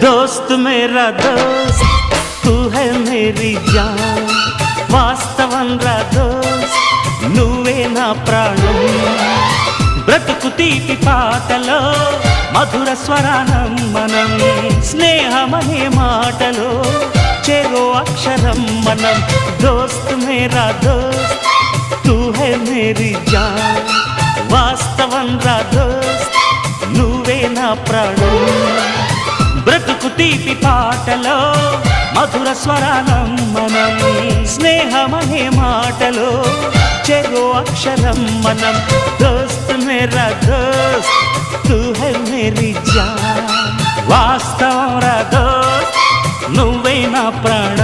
दोस्त मेरा दोस्त तू है मेरी जान వాస్తవం రా దోస్త్ నువ్వే నా ప్రాణం బ్రతుకు తీపి పాటలో మధుర స్వరానం మనం స్నేహమనే మాటలో చెరో అక్షరం మనం దోస్త్ మేరా దోస్త్ తూ హై మేరీ జాన్ వాస్తవం రా దోస్త్ నువ్వే నా ప్రాణం బ్రతుకు తీపి పాటలో మధుర స్వరానం మనం స్నేహమనే మాటలో చెరో అక్షరం మనం దోస్త్ మేరా దోస్త్ తూ హై మేరీ జాన్ వాస్తవం రా దోస్త్ నువ్వే నా ప్రాణం